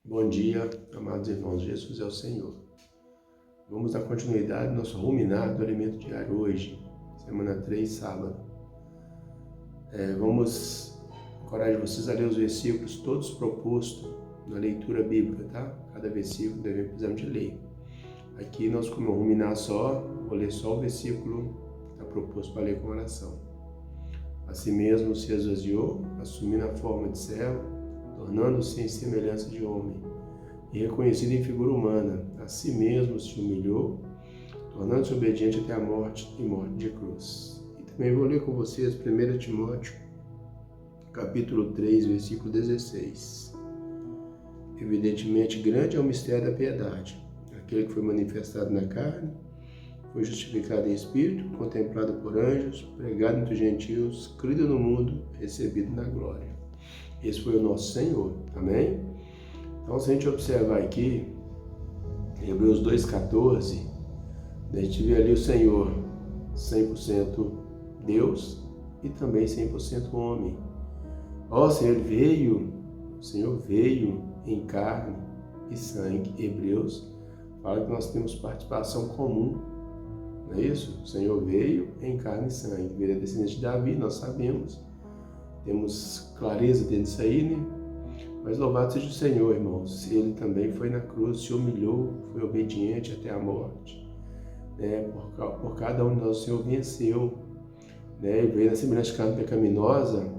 Bom dia, amados irmãos, Jesus é o Senhor. Vamos dar continuidade ao nosso ruminar do alimento diário hoje, semana 3, sábado. Vamos encorajar vocês a ler os versículos todos propostos na leitura bíblica, tá? Cada versículo precisamos de ler. Aqui nós, como ruminar só, vou ler só o versículo que está proposto para ler com oração. Assim mesmo se esvaziou, assumindo a forma de servo, tornando-se em semelhança de homem, e reconhecido em figura humana, a si mesmo se humilhou, tornando-se obediente até a morte e morte de cruz. E também vou ler com vocês 1 Timóteo, capítulo 3, versículo 16. Evidentemente, grande é o mistério da piedade. Aquele que foi manifestado na carne, foi justificado em espírito, contemplado por anjos, pregado entre os gentios, crido no mundo, recebido na glória. Esse foi o nosso Senhor, amém? Então, se a gente observar aqui, Hebreus 2,14, a gente vê ali o Senhor 100% Deus e também 100% homem. O Senhor veio em carne e sangue. Hebreus fala que nós temos participação comum, não é isso? O Senhor veio em carne e sangue, veio da descendência de Davi, nós sabemos. Temos clareza dentro disso aí, né? Mas louvado seja o Senhor, irmãos. Ele também foi na cruz, se humilhou, foi obediente até a morte. Né? Por cada um de nós o Senhor venceu. Né? Ele veio na semelhança de carne pecaminosa,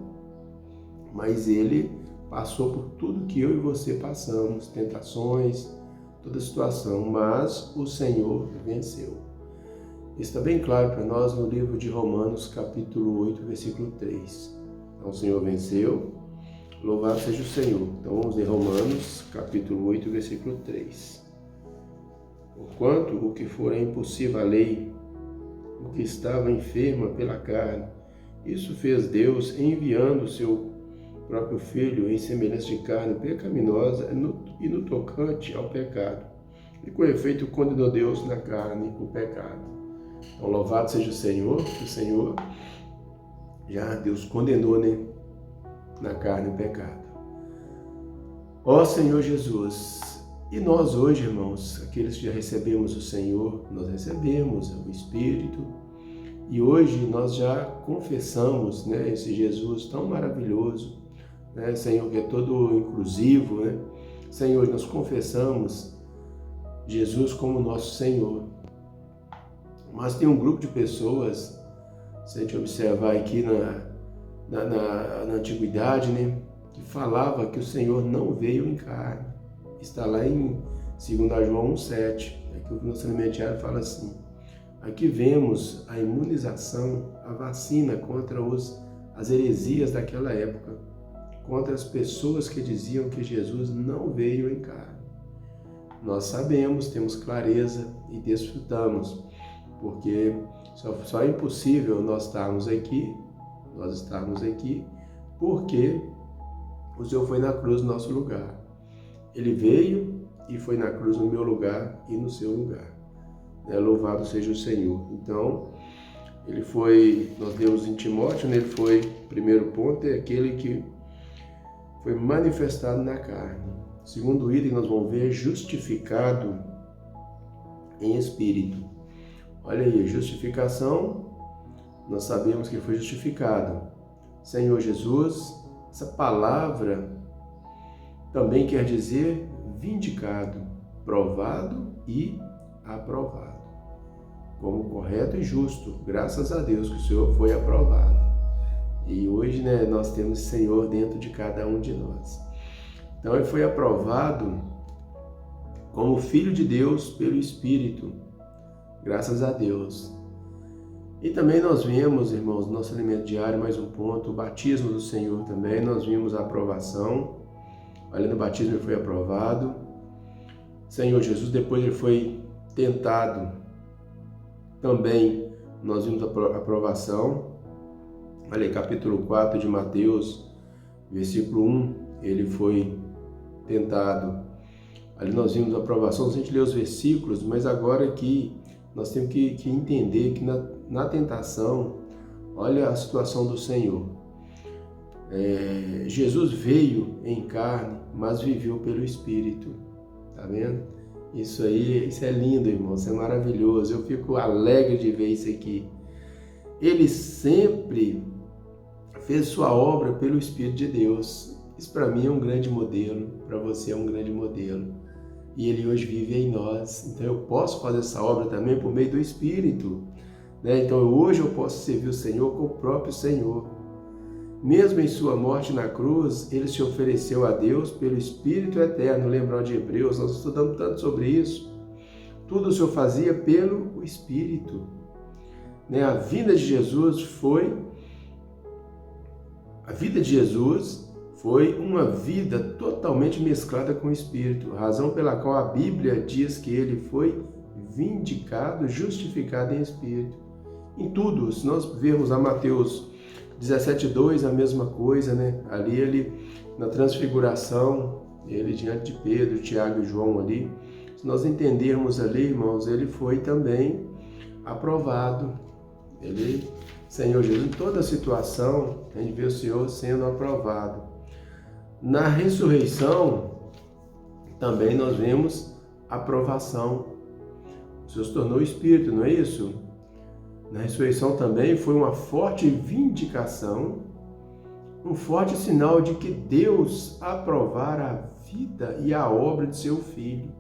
mas ele passou por tudo que eu e você passamos, tentações, toda situação, mas o Senhor venceu. Isso está bem claro para nós no livro de Romanos, capítulo 8, versículo 3. Então, o Senhor venceu, louvado seja o Senhor. Então, vamos ler Romanos, capítulo 8, versículo 3. Porquanto o que for impossível à lei, o que estava enferma pela carne, isso fez Deus enviando o seu próprio Filho em semelhança de carne pecaminosa e no tocante ao pecado. E com efeito condenou Deus na carne o pecado. Então, louvado seja o Senhor, que o Senhor já Deus condenou, né, na carne o pecado. Ó Senhor Jesus, e nós hoje, irmãos, aqueles que já recebemos o Senhor, nós recebemos o Espírito, e hoje nós já confessamos, né, esse Jesus tão maravilhoso, né, Senhor, que é todo inclusivo, né? Senhor, nós confessamos Jesus como nosso Senhor. Mas tem um grupo de pessoas, se a gente observar aqui na antiguidade, né, que falava que o Senhor não veio em carne. Está lá em 2 João 1,7. Aqui o nosso alimentário fala assim: aqui vemos a imunização, a vacina contra as heresias daquela época, contra as pessoas que diziam que Jesus não veio em carne. Nós sabemos, temos clareza e desfrutamos, porque só é impossível nós estarmos aqui, porque o Senhor foi na cruz no nosso lugar. Ele veio e foi na cruz no meu lugar e no seu lugar. Louvado seja o Senhor. Então, nós lemos em Timóteo, né? Ele foi, primeiro ponto, é aquele que foi manifestado na carne. Segundo item, nós vamos ver justificado em espírito. Olha aí, justificação, nós sabemos que foi justificado. Senhor Jesus, essa palavra também quer dizer vindicado, provado e aprovado. Como correto e justo, graças a Deus que o Senhor foi aprovado. E hoje, né, nós temos o Senhor dentro de cada um de nós. Então, ele foi aprovado como Filho de Deus pelo Espírito. Graças a Deus. E também nós vemos, irmãos, no nosso alimento diário, mais um ponto, o batismo do Senhor também, nós vimos a aprovação. Olha, no batismo ele foi aprovado. Senhor Jesus, depois ele foi tentado. Também nós vimos a aprovação. Olha aí, capítulo 4 de Mateus, versículo 1, ele foi tentado. Ali nós vimos a aprovação, a gente lê os versículos, mas agora aqui nós temos que entender que na tentação, olha a situação do Senhor. Jesus veio em carne, mas viveu pelo Espírito. Tá vendo? Isso é lindo, irmão, isso é maravilhoso. Eu fico alegre de ver isso aqui. Ele sempre fez sua obra pelo Espírito de Deus. Isso para mim é um grande modelo, para você é um grande modelo. E ele hoje vive em nós. Então eu posso fazer essa obra também por meio do Espírito, né? Então hoje eu posso servir o Senhor com o próprio Senhor. Mesmo em sua morte na cruz, ele se ofereceu a Deus pelo Espírito Eterno. Lembrando de Hebreus, nós estudamos tanto sobre isso. Tudo o Senhor fazia pelo Espírito, né? A vida de Jesus foi uma vida totalmente mesclada com o Espírito, razão pela qual a Bíblia diz que ele foi vindicado, justificado em Espírito. Em tudo, se nós vermos a Mateus 17:2, a mesma coisa, né? Ali ele, na transfiguração, ele diante de Pedro, Tiago e João ali, se nós entendermos ali, irmãos, ele foi também aprovado. Senhor Jesus, em toda situação, a gente vê o Senhor sendo aprovado. Na ressurreição, também nós vemos aprovação. O Senhor se tornou Espírito, não é isso? Na ressurreição também foi uma forte vindicação, um forte sinal de que Deus aprovara a vida e a obra de seu Filho.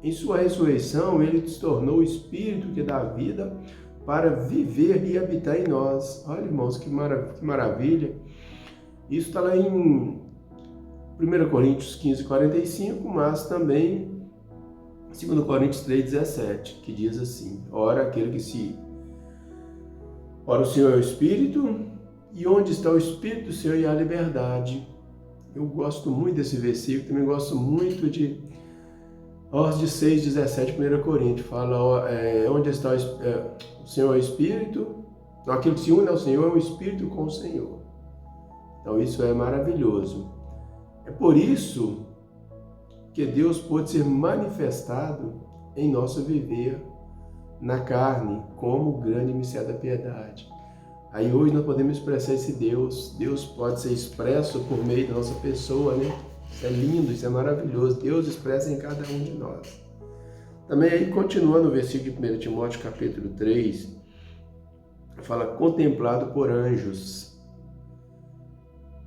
Em sua ressurreição, ele se tornou o Espírito que dá vida para viver e habitar em nós. Olha, irmãos, que maravilha. Isso está lá em 1 Coríntios 15:45, mas também 2 Coríntios 3:17, que diz assim: Ora, o Senhor é o Espírito, e onde está o Espírito do Senhor e a liberdade. Eu gosto muito desse versículo, também gosto muito de Os de 6:17, 1 Coríntios, fala onde está o Senhor é o Espírito, então, aquilo que se une ao Senhor é o Espírito com o Senhor. Então isso é maravilhoso. É por isso que Deus pode ser manifestado em nosso viver na carne, como o grande mistério da piedade. Aí hoje nós podemos expressar esse Deus. Deus pode ser expresso por meio da nossa pessoa, né? Isso é lindo, isso é maravilhoso. Deus expressa em cada um de nós. Também aí, continuando o versículo de 1 Timóteo capítulo 3, fala contemplado por anjos.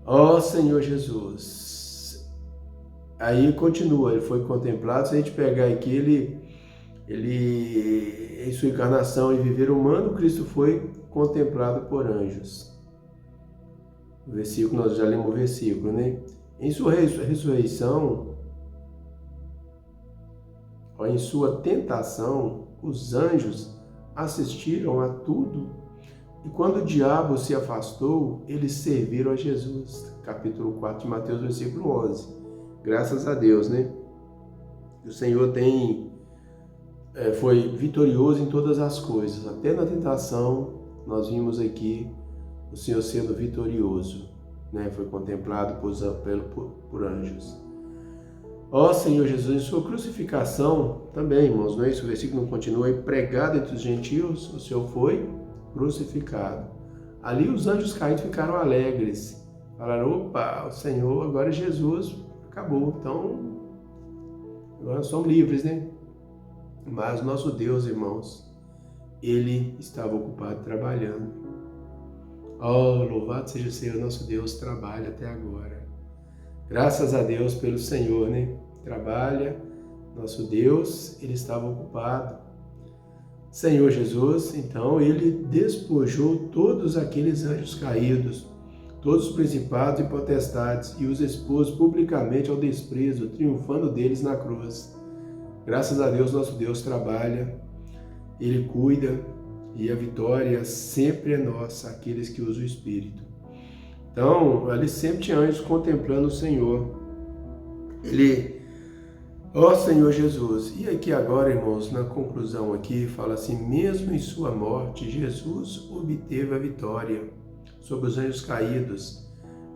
Ó Senhor Jesus. Aí continua, ele foi contemplado. Se a gente pegar aqui, ele em sua encarnação e viver humano, Cristo foi contemplado por anjos. O versículo, nós já lemos o versículo, né? Em sua ressurreição, em sua tentação, os anjos assistiram a tudo, e quando o diabo se afastou, eles serviram a Jesus. Capítulo 4 de Mateus, versículo 11. Graças a Deus, né? O Senhor foi vitorioso em todas as coisas. Até na tentação, nós vimos aqui o Senhor sendo vitorioso, né? Foi contemplado por anjos. Ó Senhor Jesus, em sua crucificação, também, irmãos, não é isso? O versículo continua aí, pregado entre os gentios, o Senhor foi crucificado. Ali os anjos caídos ficaram alegres. Falaram, opa, o Senhor, agora Jesus acabou. Então, agora nós somos livres, né? Mas nosso Deus, irmãos, Ele estava ocupado trabalhando. Oh, louvado seja o Senhor, nosso Deus trabalha até agora. Graças a Deus pelo Senhor, né? Trabalha, nosso Deus, Ele estava ocupado. Senhor Jesus, então, Ele despojou todos aqueles anjos caídos, todos os principados e potestades, e os expôs publicamente ao desprezo, triunfando deles na cruz. Graças a Deus, nosso Deus trabalha, Ele cuida, e a vitória sempre é nossa, aqueles que usam o Espírito. Então, ali sempre tinha anjos contemplando o Senhor. Ó Senhor Jesus. E aqui agora, irmãos, na conclusão aqui, fala assim, mesmo em sua morte, Jesus obteve a vitória sobre os anjos caídos.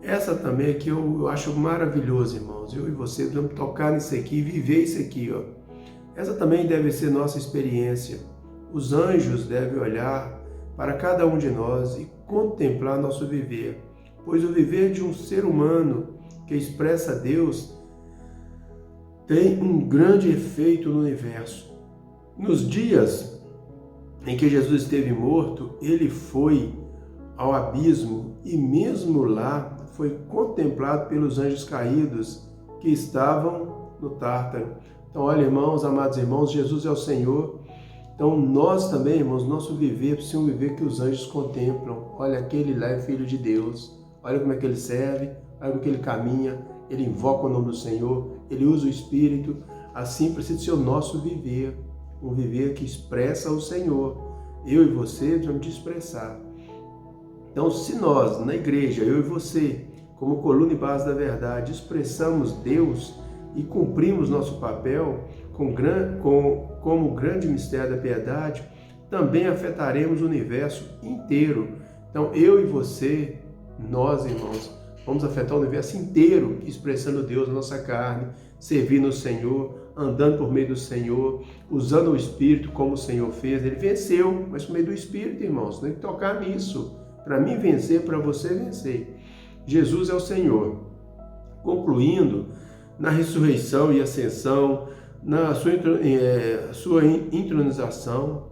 Essa também aqui eu acho maravilhoso, irmãos. Eu e você vamos tocar nisso aqui, viver isso aqui, ó. Essa também deve ser nossa experiência. Os anjos devem olhar para cada um de nós e contemplar nosso viver, pois o viver de um ser humano que expressa Deus tem um grande efeito no universo. Nos dias em que Jesus esteve morto, ele foi ao abismo e mesmo lá foi contemplado pelos anjos caídos que estavam no Tártaro. Então, olha, irmãos, amados irmãos, Jesus é o Senhor. Então, nós também, irmãos, nosso viver precisa ser um viver que os anjos contemplam. Olha, aquele lá é filho de Deus. Olha como é que ele serve, olha como é que ele caminha, ele invoca o nome do Senhor, ele usa o Espírito. Assim precisa ser o nosso viver, um viver que expressa o Senhor. Eu e você vamos te expressar. Então, se nós, na igreja, eu e você, como coluna e base da verdade, expressamos Deus e cumprimos nosso papel como grande mistério da piedade, também afetaremos o universo inteiro. Então, eu e você, nós, irmãos, vamos afetar o universo inteiro, expressando Deus na nossa carne, servindo o Senhor, andando por meio do Senhor, usando o Espírito como o Senhor fez. Ele venceu, mas por meio do Espírito, irmãos, tem que tocar nisso. Para mim vencer, para você vencer. Jesus é o Senhor. Concluindo, na ressurreição e ascensão, na sua intronização,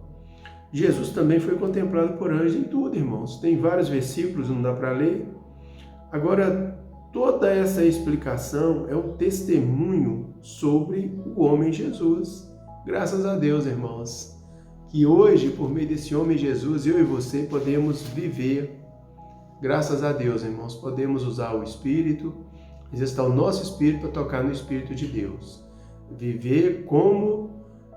Jesus também foi contemplado por anjos em tudo, irmãos. Tem vários versículos, não dá para ler. Agora, toda essa explicação é um testemunho sobre o homem Jesus. Graças a Deus, irmãos, que hoje, por meio desse homem Jesus, eu e você podemos viver. Graças a Deus, irmãos, podemos usar o Espírito, exercitar o nosso Espírito para tocar no Espírito de Deus. Viver como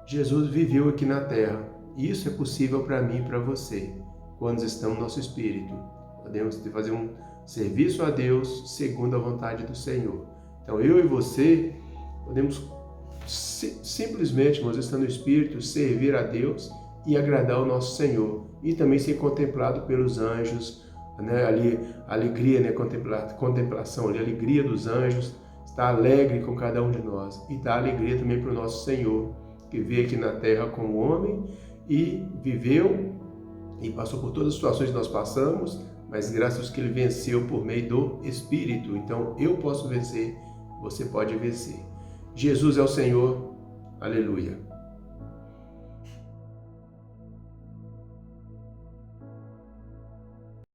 Jesus viveu aqui na Terra. Isso é possível para mim e para você, quando estamos no nosso Espírito. Podemos fazer um serviço a Deus segundo a vontade do Senhor. Então, eu e você podemos simplesmente, irmãos, estando no Espírito, servir a Deus e agradar o nosso Senhor. E também ser contemplado pelos anjos, né? Ali, a alegria, né? Contemplação, ali, a alegria dos anjos, está alegre com cada um de nós. E está a alegria também para o nosso Senhor, que veio aqui na terra como homem e viveu e passou por todas as situações que nós passamos, mas graças a que ele venceu por meio do Espírito. Então, eu posso vencer, você pode vencer. Jesus é o Senhor. Aleluia.